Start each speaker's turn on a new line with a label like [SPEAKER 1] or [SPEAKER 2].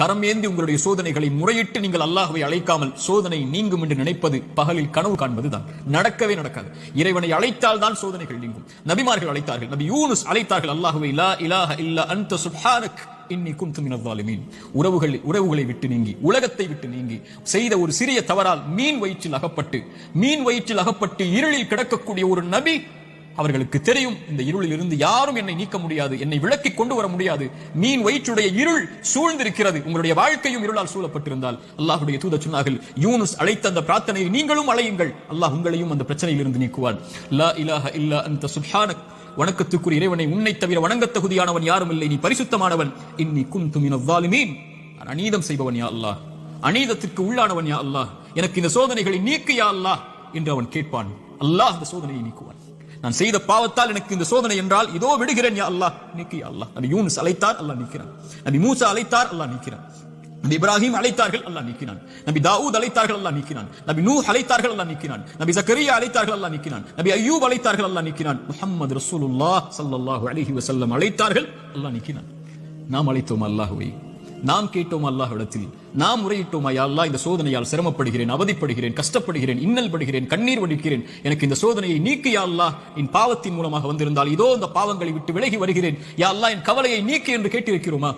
[SPEAKER 1] கரம் ஏந்தி உங்களுடைய சோதனைகளை முறையிட்டு நீங்கள் அல்லாஹ்வை அழைக்காமல் சோதனை நீங்கும் என்று நினைப்பது பகலில் கனவு காண்பதுதான். நடக்கவே நடக்காது. இறைவனை அழைத்தால் தான் சோதனைகள் நீங்கும். நபிமார்கள் அழைத்தார்கள். நபி யூனுஸ் அழைத்தார்கள் அல்லாஹ்வை, லா இலாஹ இல்லா அன்த சுப்ஹானக் இன்னி குன்து மினல் ஸாலிமீன். உறவுகளை விட்டு நீங்கி, உலகத்தை விட்டு நீங்கி, செய்த ஒரு சிறிய தவறால் மீன் வயிற்றில் அகப்பட்டு இருளில் கிடக்கக்கூடிய ஒரு நபி, அவர்களுக்கு தெரியும் இந்த இருளில் இருந்து யாரும் என்னை நீக்க முடியாது, என்னை விலக்கி கொண்டு வர முடியாது. மீன் வயிற்றுடைய இருள் சூழ்ந்திருக்கிறது. உங்களுடைய வாழ்க்கையும் இருளால் சூழப்பட்டிருந்தால் அல்லாஹ்வுடைய தூதர் சொன்னார்கள், யூனுஸ் அழைத்த அந்த பிரார்த்தனையை நீங்களும் அழையுங்கள், அல்லாஹ் உங்களையும் அந்த பிரச்சனையில் இருந்து நீக்குவான். லா இலாஹ இல்லா அன்த சுப்ஹானக், வணக்கத்துக்குரிய இறைவனை, உன்னை தவிர வணங்க தகுதியானவன் யாரும் இல்லை, நீ பரிசுத்தமானவன். இன்னி குன்து மினல் ஸாலிமீன், அநீதம் செய்பவன் யா அல்லாஹ், அநீதத்திற்கு உள்ளானவன் யா அல்லாஹ், எனக்கு இந்த சோதனைகளை நீக்கு யா அல்லாஹ் என்று அவன் கேட்பான். அல்லாஹ் அந்த சோதனையை நீக்குவான். நான் செய்த பாவத்தால் எனக்கு இந்த சோதனை என்றால் இதோ விடுகிறேன் யா அல்லாஹ், நீக்கு யா அல்லாஹ். நபி யூனுஸ் அழைத்தார், அல்லாஹ் நீக்கிறான். நபி மூசா அழைத்தார், அல்லாஹ் நீக்கிறான். நபி இப்ராஹிம் அழைத்தார்கள், அல்லாஹ் நீக்கினான். நபி தாவூத் அழைத்தார்கள், அல்லாஹ் நீக்கினான். நபி நூஹ் அழைத்தார்கள், அல்லாஹ் நீக்கினான். நபி ஜக்கரியா அழைத்தார்கள், அல்லாஹ் நீக்கினான். நபி அய்யூப் அழைத்தார்கள், அல்லாஹ் நீக்கினான். முஹம்மது ரசூலுல்லாஹ் ஸல்லல்லாஹு அலைஹி வஸல்லம் அழைத்தார்கள், அல்லாஹ் நீக்கினான். நாம் அழைத்தோம் அல்லாஹ்வை, நாம் கேட்டோம் அல்லாஹ்விடத்தில், நாம் முறையிட்டோம், யா அல்லாஹ் இந்த சோதனையால் சிரமப்படுகிறேன், அவதிப்படுகிறேன், கஷ்டப்படுகிறேன், இன்னல் படுகிறேன், கண்ணீர் வடிக்கிறேன், எனக்கு இந்த சோதனையை நீக்கு யா அல்லாஹ். என் பாவத்தின் மூலமாக வந்திருந்தால் இதோ இந்த பாவங்களை விட்டு விலகி வருகிறேன் யா அல்லாஹ், என் கவலையை நீக்கு என்று கேட்டிருக்கிறோமா?